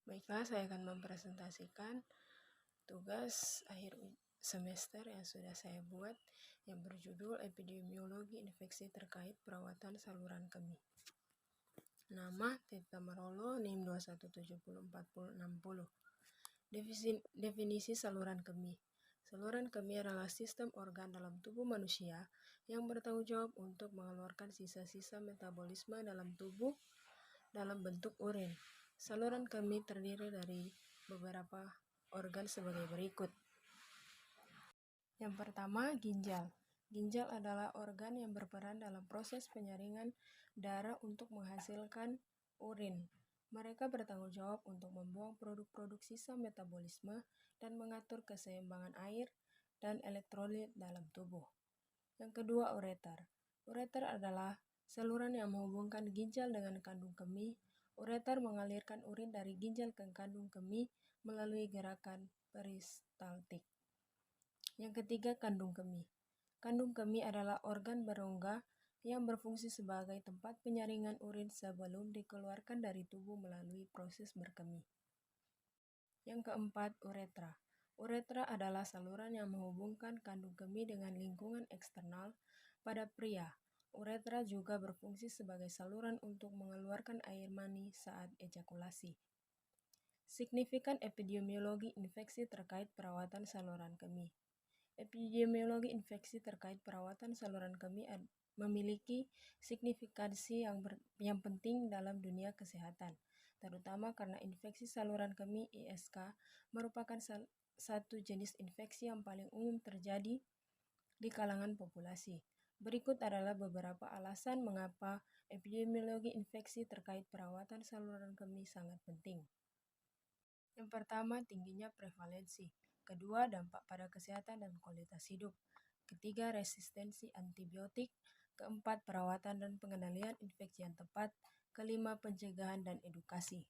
Baiklah, saya akan mempresentasikan tugas akhir semester yang sudah saya buat yang berjudul Epidemiologi Infeksi Terkait Perawatan Saluran Kemih. Nama Tita Marolo, NIM 21704060. Definisi saluran kemih. Saluran kemih adalah sistem organ dalam tubuh manusia yang bertanggung jawab untuk mengeluarkan sisa-sisa metabolisme dalam tubuh dalam bentuk urin. Saluran kemih terdiri dari beberapa organ sebagai berikut. Yang pertama, ginjal. Ginjal adalah organ yang berperan dalam proses penyaringan darah untuk menghasilkan urin. Mereka bertanggung jawab untuk membuang produk-produk sisa metabolisme dan mengatur keseimbangan air dan elektrolit dalam tubuh. Yang kedua, ureter. Ureter adalah saluran yang menghubungkan ginjal dengan kandung kemih. Ureter mengalirkan urin dari ginjal ke kandung kemih melalui gerakan peristaltik. Yang ketiga, kandung kemih. Kandung kemih adalah organ berongga yang berfungsi sebagai tempat penyaringan urin sebelum dikeluarkan dari tubuh melalui proses berkemih. Yang keempat, uretra. Uretra adalah saluran yang menghubungkan kandung kemih dengan lingkungan eksternal. Pada pria, uretra juga berfungsi sebagai saluran untuk mengeluarkan air mani saat ejakulasi. Signifikan epidemiologi infeksi terkait perawatan saluran kemih. Epidemiologi infeksi terkait perawatan saluran kemih memiliki signifikansi yang penting dalam dunia kesehatan, terutama karena infeksi saluran kemih ISK merupakan satu jenis infeksi yang paling umum terjadi di kalangan populasi. Berikut adalah beberapa alasan mengapa epidemiologi infeksi terkait perawatan saluran kemih sangat penting. Yang pertama, tingginya prevalensi. Kedua, dampak pada kesehatan dan kualitas hidup. Ketiga, resistensi antibiotik. Keempat, perawatan dan pengendalian infeksi yang tepat. Kelima, pencegahan dan edukasi.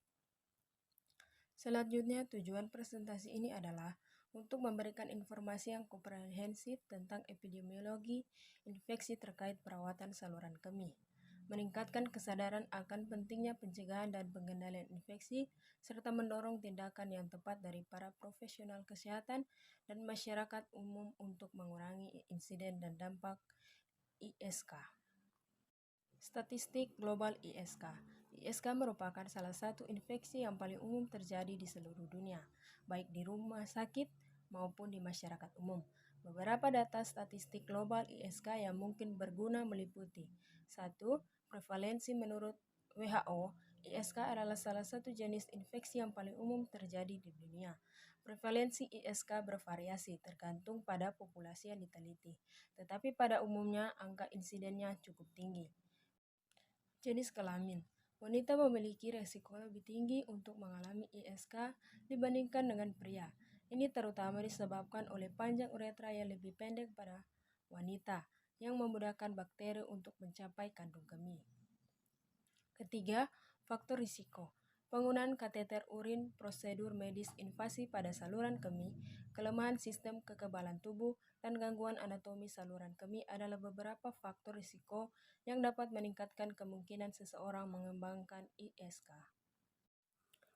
Selanjutnya, tujuan presentasi ini adalah untuk memberikan informasi yang komprehensif tentang epidemiologi infeksi terkait perawatan saluran kemih, meningkatkan kesadaran akan pentingnya pencegahan dan pengendalian infeksi, serta mendorong tindakan yang tepat dari para profesional kesehatan dan masyarakat umum untuk mengurangi insiden dan dampak ISK. Statistik global ISK. ISK merupakan salah satu infeksi yang paling umum terjadi di seluruh dunia, baik di rumah sakit maupun di masyarakat umum. Beberapa data statistik global ISK yang mungkin berguna meliputi: 1. Prevalensi menurut WHO, ISK adalah salah satu jenis infeksi yang paling umum terjadi di dunia. Prevalensi ISK bervariasi tergantung pada populasi yang diteliti, tetapi pada umumnya angka insidennya cukup tinggi. Jenis kelamin. Wanita memiliki resiko lebih tinggi untuk mengalami ISK dibandingkan dengan pria. Ini terutama disebabkan oleh panjang uretra yang lebih pendek pada wanita, yang memudahkan bakteri untuk mencapai kandung kemih. Ketiga, faktor risiko. Penggunaan kateter urin, prosedur medis invasi pada saluran kemih, kelemahan sistem kekebalan tubuh, dan gangguan anatomi saluran kemih adalah beberapa faktor risiko yang dapat meningkatkan kemungkinan seseorang mengembangkan ISK.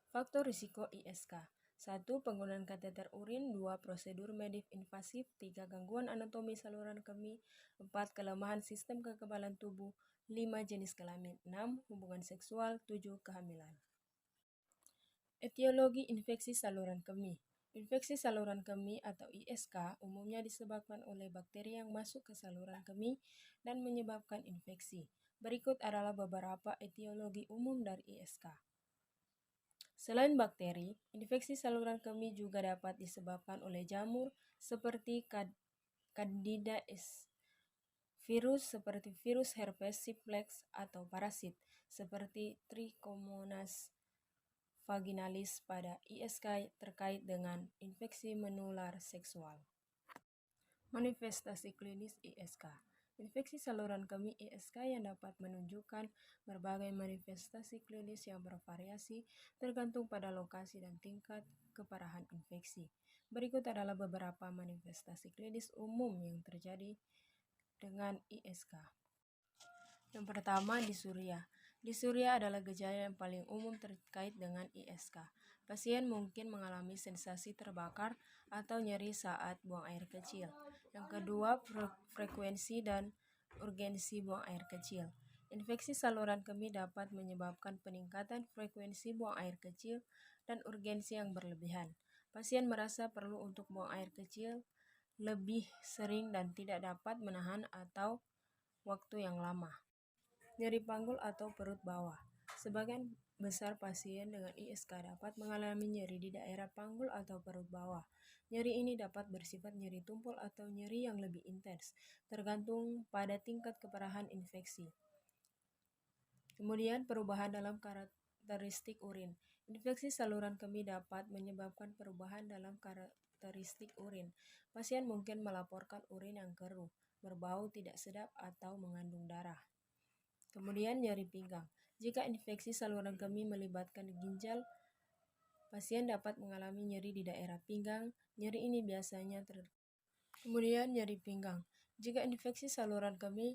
Faktor risiko ISK. 1. Penggunaan kateter urin. 2. Prosedur medis invasif. 3. Gangguan anatomi saluran kemih. 4. Kelemahan sistem kekebalan tubuh. 5. Jenis kelamin. 6. Hubungan seksual. 7. Kehamilan. Etiologi infeksi saluran kemih. Infeksi saluran kemih atau ISK umumnya disebabkan oleh bakteri yang masuk ke saluran kemih dan menyebabkan infeksi. Berikut adalah beberapa etiologi umum dari ISK. Selain bakteri, infeksi saluran kemih juga dapat disebabkan oleh jamur seperti Candida virus seperti virus herpes simplex atau parasit seperti Trichomonas vaginalis pada ISK terkait dengan infeksi menular seksual. Manifestasi klinis ISK. Infeksi saluran kemih ISK yang dapat menunjukkan berbagai manifestasi klinis yang bervariasi tergantung pada lokasi dan tingkat keparahan infeksi. Berikut adalah beberapa manifestasi klinis umum yang terjadi dengan ISK. Yang pertama, disuria. Disuria adalah gejala yang paling umum terkait dengan ISK. Pasien mungkin mengalami sensasi terbakar atau nyeri saat buang air kecil. Yang kedua, frekuensi dan urgensi buang air kecil. Infeksi saluran kemih dapat menyebabkan peningkatan frekuensi buang air kecil dan urgensi yang berlebihan. Pasien merasa perlu untuk buang air kecil lebih sering dan tidak dapat menahan atau waktu yang lama. Nyeri panggul atau perut bawah. Sebagian besar pasien dengan ISK dapat mengalami nyeri di daerah panggul atau perut bawah. Nyeri ini dapat bersifat nyeri tumpul atau nyeri yang lebih intens, tergantung pada tingkat keparahan infeksi. Kemudian perubahan dalam karakteristik urin. Infeksi saluran kemih dapat menyebabkan perubahan dalam karakteristik urin. Pasien mungkin melaporkan urin yang keruh, berbau tidak sedap atau mengandung darah. Kemudian nyeri pinggang. Jika infeksi saluran kemih melibatkan ginjal, pasien dapat mengalami nyeri di daerah pinggang. Nyeri ini biasanya Kemudian nyeri pinggang. Jika infeksi saluran kemih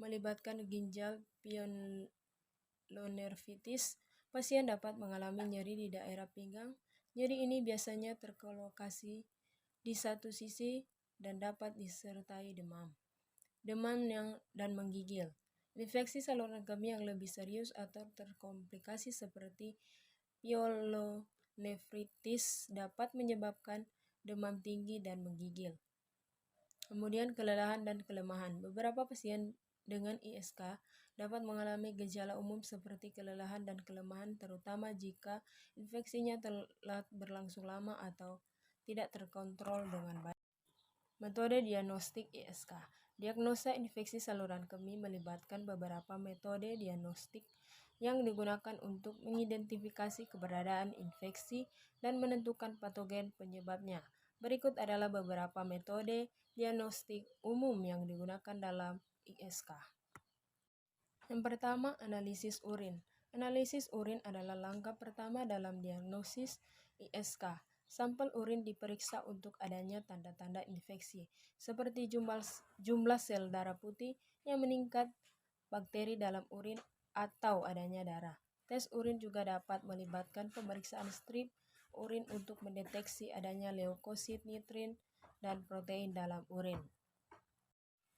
melibatkan ginjal pyelonephritis, pasien dapat mengalami nyeri di daerah pinggang. Nyeri ini biasanya terlokasi di satu sisi dan dapat disertai demam dan menggigil. Infeksi saluran kemih yang lebih serius atau terkomplikasi seperti pyelonephritis dapat menyebabkan demam tinggi dan menggigil. Kemudian kelelahan dan kelemahan. Beberapa pasien dengan ISK dapat mengalami gejala umum seperti kelelahan dan kelemahan, terutama jika infeksinya telah berlangsung lama atau tidak terkontrol dengan baik. Metode diagnostik ISK. Diagnosa infeksi saluran kemih melibatkan beberapa metode diagnostik yang digunakan untuk mengidentifikasi keberadaan infeksi dan menentukan patogen penyebabnya. Berikut adalah beberapa metode diagnostik umum yang digunakan dalam ISK. Yang pertama, analisis urin. Analisis urin adalah langkah pertama dalam diagnosis ISK. Sampel urin diperiksa untuk adanya tanda-tanda infeksi, seperti jumlah sel darah putih yang meningkat, bakteri dalam urin, atau adanya darah. Tes urin juga dapat melibatkan pemeriksaan strip urin untuk mendeteksi adanya leukosit, nitrin, dan protein dalam urin.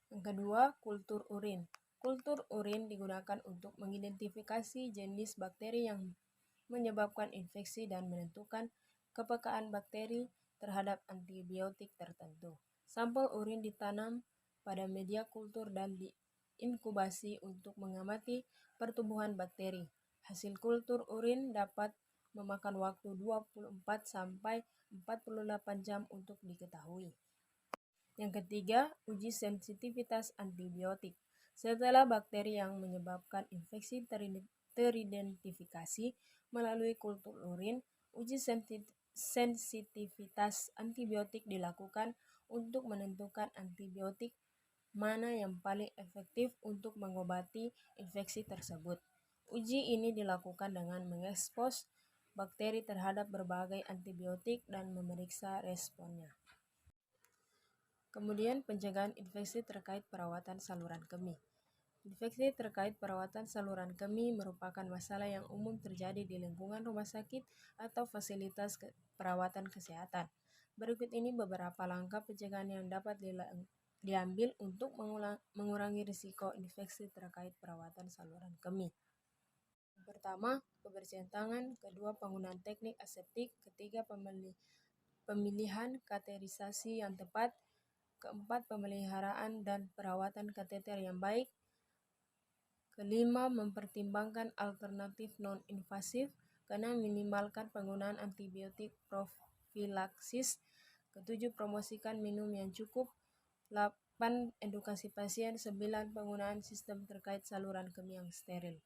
Yang kedua, kultur urin. Kultur urin digunakan untuk mengidentifikasi jenis bakteri yang menyebabkan infeksi dan menentukan kepekaan bakteri terhadap antibiotik tertentu. Sampel urin ditanam pada media kultur dan diinkubasi untuk mengamati pertumbuhan bakteri. Hasil kultur urin dapat memakan waktu 24 sampai 48 jam untuk diketahui. Yang ketiga, uji sensitivitas antibiotik. Setelah bakteri yang menyebabkan infeksi teridentifikasi melalui kultur urin, uji sensitivitas antibiotik dilakukan untuk menentukan antibiotik mana yang paling efektif untuk mengobati infeksi tersebut. Uji ini dilakukan dengan mengekspos bakteri terhadap berbagai antibiotik dan memeriksa responnya. Kemudian pencegahan infeksi terkait perawatan saluran kemih. Infeksi terkait perawatan saluran kemih merupakan masalah yang umum terjadi di lingkungan rumah sakit atau fasilitas perawatan kesehatan. Berikut ini beberapa langkah pencegahan yang dapat diambil untuk mengurangi risiko infeksi terkait perawatan saluran kemih. Pertama, kebersihan tangan. Kedua, penggunaan teknik aseptik. Ketiga, pemilihan kateterisasi yang tepat. Keempat, pemeliharaan dan perawatan kateter yang baik. Kelima, mempertimbangkan alternatif non-invasif. Keenam, minimalkan penggunaan antibiotik profilaksis. Ketujuh, promosikan minum yang cukup. 8, edukasi pasien. 9, penggunaan sistem terkait saluran kemih yang steril.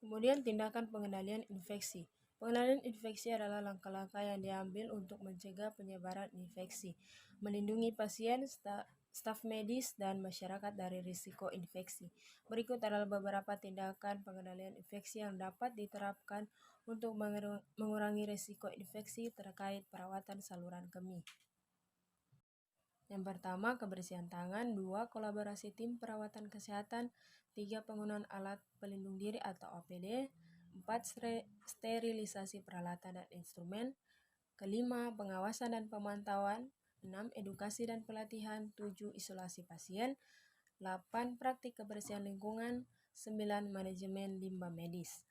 Kemudian tindakan pengendalian infeksi. Pengendalian infeksi adalah langkah-langkah yang diambil untuk mencegah penyebaran infeksi, melindungi pasien, staf medis, dan masyarakat dari risiko infeksi. Berikut adalah beberapa tindakan pengendalian infeksi yang dapat diterapkan untuk mengurangi risiko infeksi terkait perawatan saluran kemih. Yang pertama, kebersihan tangan. 2, kolaborasi tim perawatan kesehatan. 3, penggunaan alat pelindung diri atau APD. 4. Sterilisasi peralatan dan instrumen. Kelima, pengawasan dan pemantauan. 6. Edukasi dan pelatihan. 7. Isolasi pasien. 8. Praktik kebersihan lingkungan. 9. Manajemen limbah medis.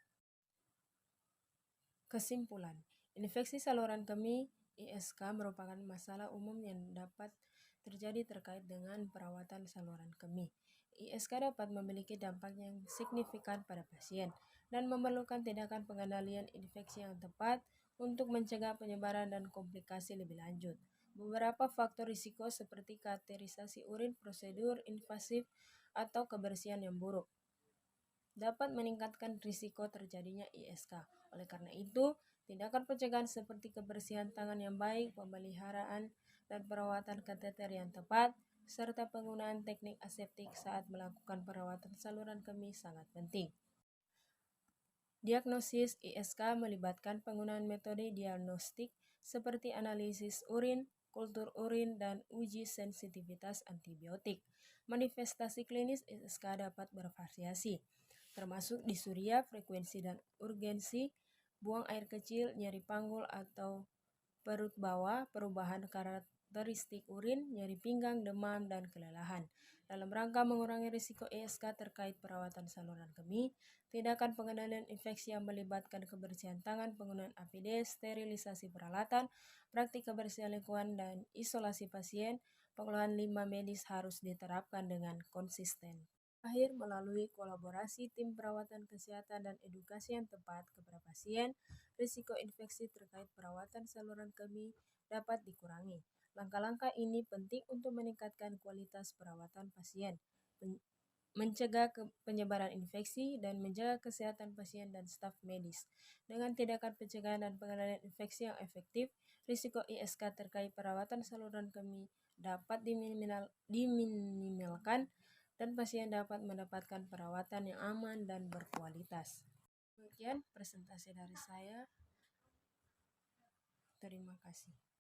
Kesimpulan, infeksi saluran kemih (ISK) merupakan masalah umum yang dapat terjadi terkait dengan perawatan saluran kemih. ISK dapat memiliki dampak yang signifikan pada pasien dan memerlukan tindakan pengendalian infeksi yang tepat untuk mencegah penyebaran dan komplikasi lebih lanjut. Beberapa faktor risiko seperti kateterisasi urin, prosedur invasif, atau kebersihan yang buruk dapat meningkatkan risiko terjadinya ISK. Oleh karena itu, tindakan pencegahan seperti kebersihan tangan yang baik, pemeliharaan dan perawatan kateter yang tepat, serta penggunaan teknik aseptik saat melakukan perawatan saluran kemih sangat penting. Diagnosis ISK melibatkan penggunaan metode diagnostik seperti analisis urin, kultur urin, dan uji sensitivitas antibiotik. Manifestasi klinis ISK dapat bervariasi, termasuk disuria, frekuensi dan urgensi, buang air kecil, nyeri panggul atau perut bawah, perubahan karakteristik urin, nyeri pinggang, demam, dan kelelahan. Dalam rangka mengurangi risiko ISK terkait perawatan saluran kemih, tindakan pengendalian infeksi yang melibatkan kebersihan tangan, penggunaan APD, sterilisasi peralatan, praktik kebersihan lingkungan, dan isolasi pasien, pengelolaan limbah medis harus diterapkan dengan konsisten. Akhir, melalui kolaborasi tim perawatan kesehatan dan edukasi yang tepat kepada pasien, risiko infeksi terkait perawatan saluran kemih dapat dikurangi. Langkah-langkah ini penting untuk meningkatkan kualitas perawatan pasien, mencegah penyebaran infeksi, dan menjaga kesehatan pasien dan staf medis. Dengan tindakan pencegahan dan pengendalian infeksi yang efektif, risiko ISK terkait perawatan saluran kemih dapat diminimalkan dan pasien dapat mendapatkan perawatan yang aman dan berkualitas. Demikian presentasi dari saya. Terima kasih.